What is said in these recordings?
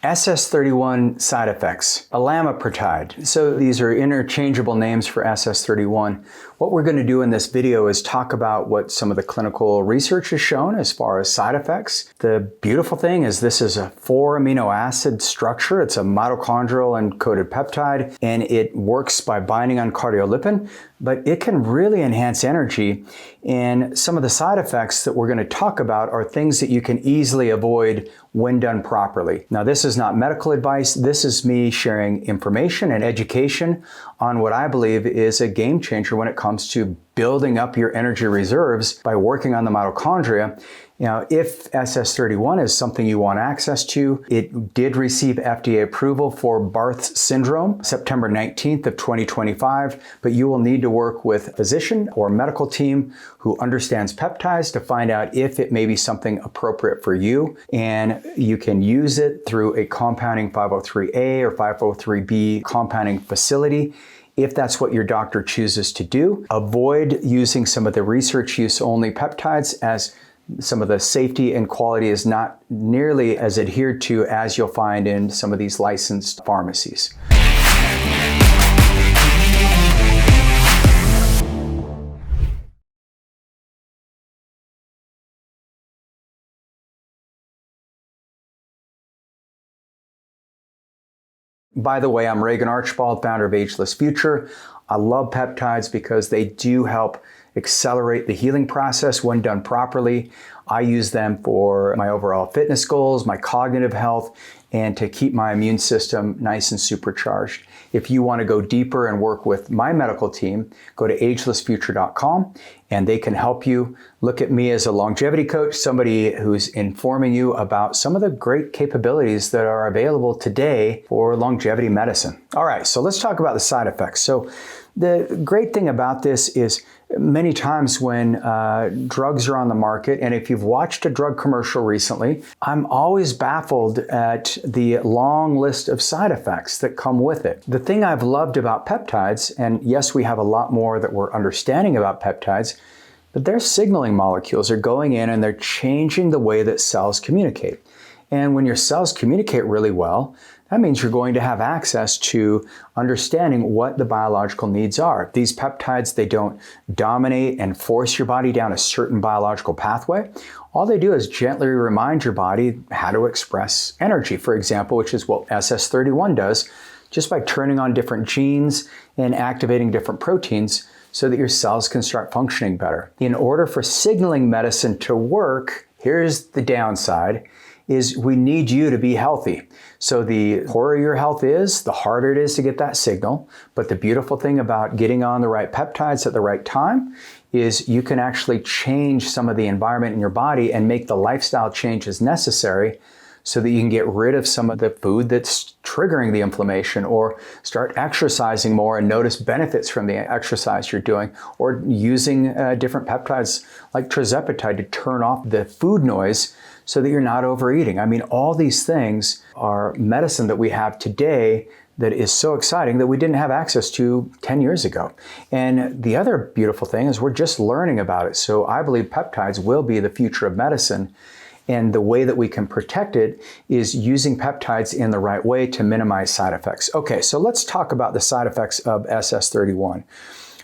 SS-31 side effects, Elamipretide. So these are interchangeable names for SS-31. What we're going to do in this video is talk about what some of the clinical research has shown as far as side effects. The beautiful thing is this is a 4 amino acid structure. It's a mitochondrial encoded peptide, and it works by binding on cardiolipin, but it can really enhance energy. And some of the side effects that we're going to talk about are things that you can easily avoid when done properly. Now, this is not medical advice. This is me sharing information and education on what I believe is a game changer when it comes to building up your energy reserves by working on the mitochondria. Now, if SS-31 is something you want access to, it did receive FDA approval for Barth's syndrome, September 19th of 2025, but you will need to work with a physician or medical team who understands peptides to find out if it may be something appropriate for you. And you can use it through a compounding 503A or 503B compounding facility if that's what your doctor chooses to do. Avoid using some of the research use only peptides, as some of the safety and quality is not nearly as adhered to as you'll find in some of these licensed pharmacies. By the way, I'm Regan Archibald, founder of Ageless Future. I love peptides because they do help accelerate the healing process when done properly. I use them for my overall fitness goals, my cognitive health, and to keep my immune system nice and supercharged. If you want to go deeper and work with my medical team, go to agelessfuture.com and they can help you. Look at me as a longevity coach, somebody who's informing you about some of the great capabilities that are available today for longevity medicine. All right, so let's talk about the side effects. So the great thing about this is many times when drugs are on the market, and if you've watched a drug commercial recently, I'm always baffled at the long list of side effects that come with it. The thing I've loved about peptides, and yes, we have a lot more that we're understanding about peptides, but their signaling molecules are going in and they're changing the way that cells communicate. And when your cells communicate really well, that means you're going to have access to understanding what the biological needs are. These peptides, they don't dominate and force your body down a certain biological pathway. All they do is gently remind your body how to express energy, for example, which is what SS-31 does, just by turning on different genes and activating different proteins so that your cells can start functioning better. In order for signaling medicine to work, here's the downside, is we need you to be healthy. So the poorer your health is, the harder it is to get that signal. But the beautiful thing about getting on the right peptides at the right time is you can actually change some of the environment in your body and make the lifestyle changes necessary so that you can get rid of some of the food that's triggering the inflammation, or start exercising more and notice benefits from the exercise you're doing, or using different peptides like tirzepatide to turn off the food noise so that you're not overeating. I mean, all these things are medicine that we have today that is so exciting that we didn't have access to 10 years ago. And the other beautiful thing is we're just learning about it. So I believe peptides will be the future of medicine. And the way that we can protect it is using peptides in the right way to minimize side effects. Okay, so let's talk about the side effects of SS-31.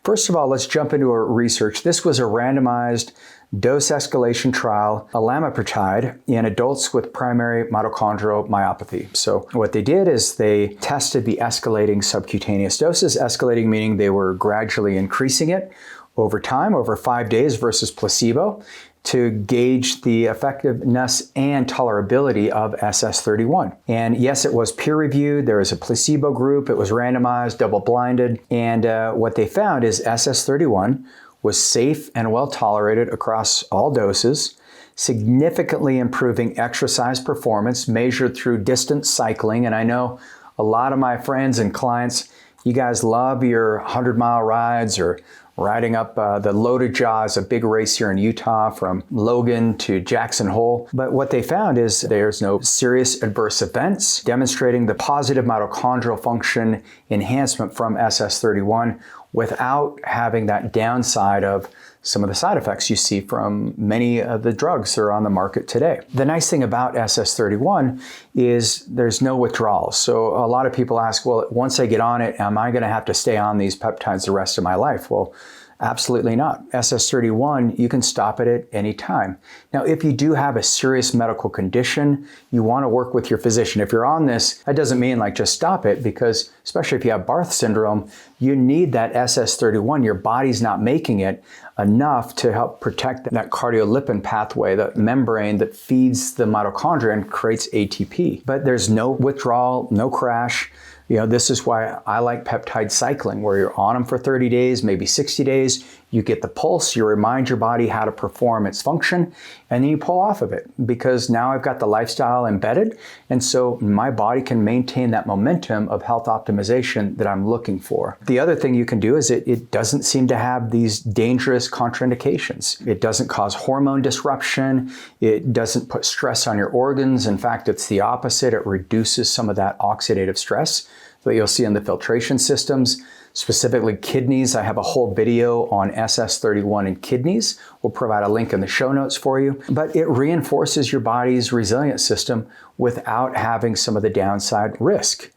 First of all, let's jump into our research. This was a randomized dose escalation trial, Elamipretide, in adults with primary mitochondrial myopathy. So what they did is they tested the escalating subcutaneous doses, escalating meaning they were gradually increasing it over time, over 5 days versus placebo, to gauge the effectiveness and tolerability of SS-31. And yes, it was peer-reviewed. There was a placebo group. It was randomized, double-blinded. And what they found is SS-31 was safe and well-tolerated across all doses, significantly improving exercise performance measured through distance cycling. And I know a lot of my friends and clients, you guys love your 100-mile rides or riding up the Loaded Jaws, a big race here in Utah from Logan to Jackson Hole. But what they found is there's no serious adverse events, demonstrating the positive mitochondrial function enhancement from SS-31 without having that downside of some of the side effects you see from many of the drugs that are on the market today. The nice thing about SS-31 is there's no withdrawals. So a lot of people ask, well, once I get on it, am I going to have to stay on these peptides the rest of my life? Well, absolutely not. SS-31, you can stop it at any time. Now, if you do have a serious medical condition, you want to work with your physician. If you're on this, that doesn't mean like just stop it, because especially if you have Barth syndrome, you need that SS-31. Your body's not making it enough to help protect that cardiolipin pathway, the membrane that feeds the mitochondria and creates ATP. But there's no withdrawal, no crash. This is why I like peptide cycling, where you're on them for 30 days, maybe 60 days. You get the pulse, you remind your body how to perform its function, and then you pull off of it, because now I've got the lifestyle embedded, and so my body can maintain that momentum of health optimization that I'm looking for. The other thing you can do is it doesn't seem to have these dangerous contraindications. It doesn't cause hormone disruption. It doesn't put stress on your organs. In fact, it's the opposite. It reduces some of that oxidative stress that you'll see in the filtration systems. Specifically kidneys. I have a whole video on SS-31 in kidneys. We'll provide a link in the show notes for you. But it reinforces your body's resilience system without having some of the downside risk.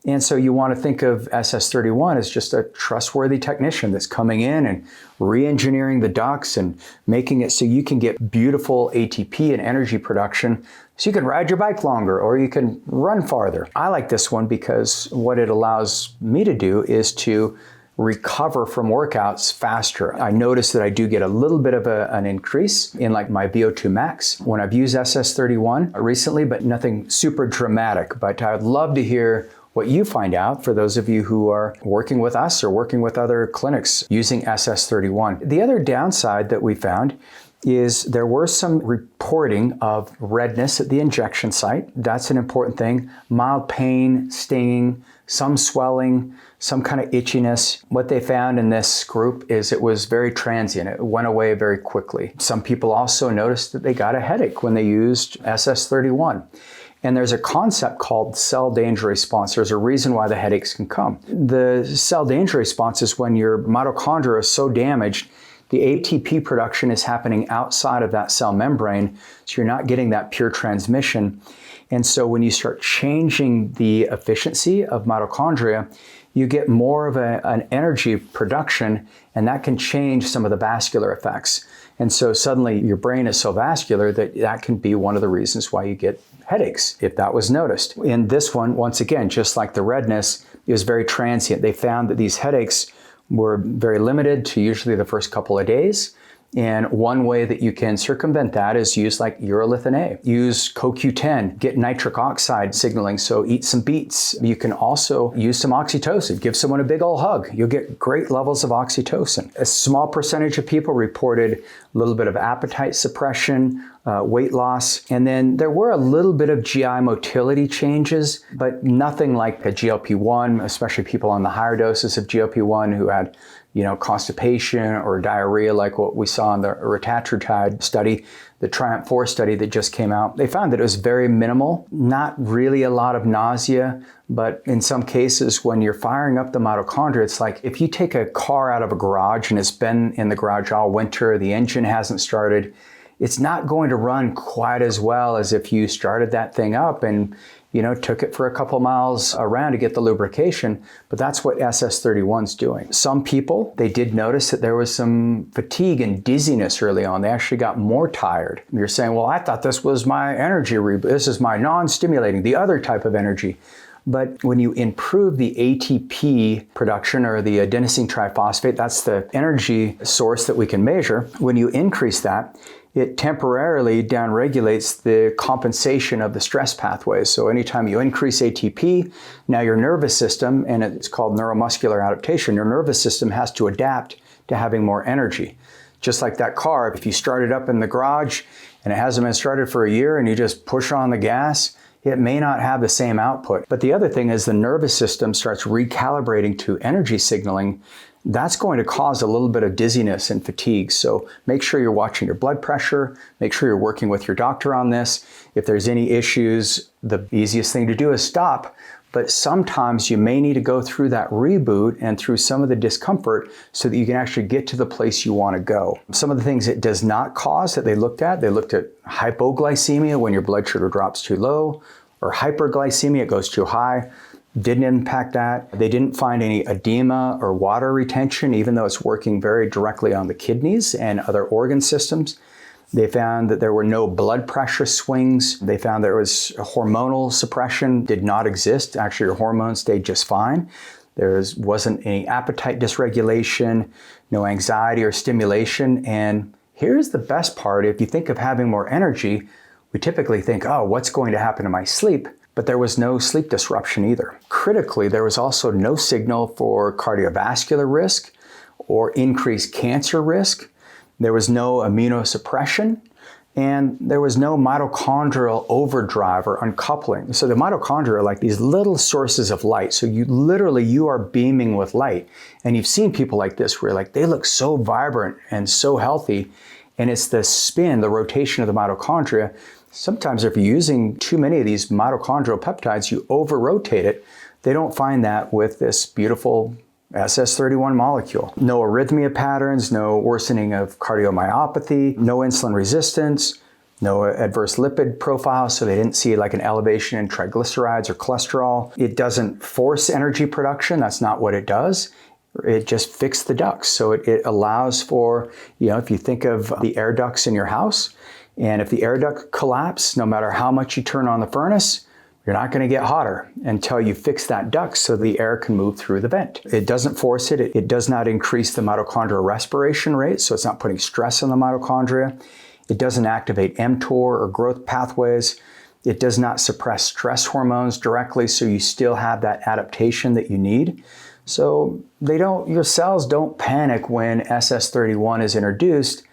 And so you want to think of SS-31 as just a trustworthy technician that's coming in and re-engineering the ducts and making it so you can get beautiful ATP and energy production, so you can ride your bike longer or you can run farther. I like this one because what it allows me to do is to recover from workouts faster. I notice that I do get a little bit of an increase in like my VO2 max when I've used SS-31 recently, but nothing super dramatic. But I would love to hear what you find out for those of you who are working with us or working with other clinics using SS-31. The other downside that we found is there were some reporting of redness at the injection site. That's an important thing. Mild pain, stinging, some swelling, some kind of itchiness. What they found in this group is it was very transient. It went away very quickly. Some people also noticed that they got a headache when they used SS-31. And there's a concept called cell danger response. There's a reason why the headaches can come. The cell danger response is when your mitochondria is so damaged, the ATP production is happening outside of that cell membrane, so you're not getting that pure transmission. And so when you start changing the efficiency of mitochondria, you get more of an energy production, and that can change some of the vascular effects. And so suddenly your brain is so vascular that can be one of the reasons why you get headaches, if that was noticed. In this one, once again, just like the redness, it was very transient. They found that these headaches were very limited to usually the first couple of days. And one way that you can circumvent that is use like urolithin A. Use CoQ10, get nitric oxide signaling, so eat some beets. You can also use some oxytocin. Give someone a big old hug. You'll get great levels of oxytocin. A small percentage of people reported a little bit of appetite suppression, weight loss, and then there were a little bit of GI motility changes, but nothing like a GLP-1, especially people on the higher doses of GLP-1 who had constipation or diarrhea like what we saw in the retatrutide study, the Triumph 4 study that just came out. They found that it was very minimal, not really a lot of nausea, but in some cases when you're firing up the mitochondria, it's like if you take a car out of a garage and it's been in the garage all winter, the engine hasn't started, it's not going to run quite as well as if you started that thing up and took it for a couple miles around to get the lubrication, but that's what SS-31's doing. Some people, they did notice that there was some fatigue and dizziness early on. They actually got more tired. You're saying, well, I thought this was my energy this is my non-stimulating, the other type of energy. But when you improve the ATP production or the adenosine triphosphate, that's the energy source that we can measure. When you increase that, it temporarily downregulates the compensation of the stress pathways. So anytime you increase ATP, now your nervous system, and it's called neuromuscular adaptation, your nervous system has to adapt to having more energy. Just like that car, if you start it up in the garage and it hasn't been started for a year and you just push on the gas, it may not have the same output. But the other thing is the nervous system starts recalibrating to energy signaling. That's going to cause a little bit of dizziness and fatigue. So make sure you're watching your blood pressure. Make sure you're working with your doctor on this. If there's any issues, the easiest thing to do is stop. But sometimes you may need to go through that reboot and through some of the discomfort so that you can actually get to the place you want to go. Some of the things it does not cause that they looked at hypoglycemia when your blood sugar drops too low, or hyperglycemia, it goes too high. Didn't impact that. They didn't find any edema or water retention, even though it's working very directly on the kidneys and other organ systems. They found that there were no blood pressure swings. They found there was hormonal suppression did not exist. Actually, your hormones stayed just fine. There wasn't any appetite dysregulation, no anxiety or stimulation. And here's the best part. If you think of having more energy, we typically think, oh, what's going to happen to my sleep? But there was no sleep disruption either. Critically, there was also no signal for cardiovascular risk or increased cancer risk. There was no immunosuppression, and there was no mitochondrial overdrive or uncoupling. So the mitochondria are like these little sources of light. So you are beaming with light. And you've seen people like this where they look so vibrant and so healthy. And it's the spin, the rotation of the mitochondria. Sometimes if you're using too many of these mitochondrial peptides, you over-rotate it. They don't find that with this beautiful SS-31 molecule. No arrhythmia patterns, no worsening of cardiomyopathy, no insulin resistance, no adverse lipid profile, so they didn't see an elevation in triglycerides or cholesterol. It doesn't force energy production, that's not what it does. It just fixed the ducts. So it allows for, if you think of the air ducts in your house, and if the air duct collapse, no matter how much you turn on the furnace, you're not going to get hotter until you fix that duct so the air can move through the vent. It doesn't force it. It does not increase the mitochondrial respiration rate, so it's not putting stress on the mitochondria. It doesn't activate mTOR or growth pathways. It does not suppress stress hormones directly, so you still have that adaptation that you need. So your cells don't panic when SS-31 is introduced.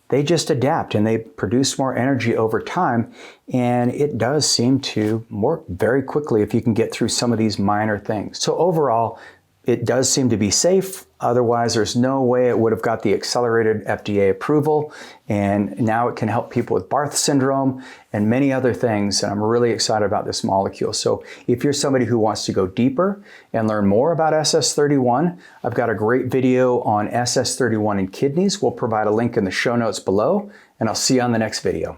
They just adapt and they produce more energy over time, and it does seem to work very quickly if you can get through some of these minor things. So overall, it does seem to be safe. Otherwise, there's no way it would have got the accelerated FDA approval, and now it can help people with Barth syndrome and many other things, and I'm really excited about this molecule. So if you're somebody who wants to go deeper and learn more about SS-31, I've got a great video on SS-31 in kidneys. We'll provide a link in the show notes below, and I'll see you on the next video.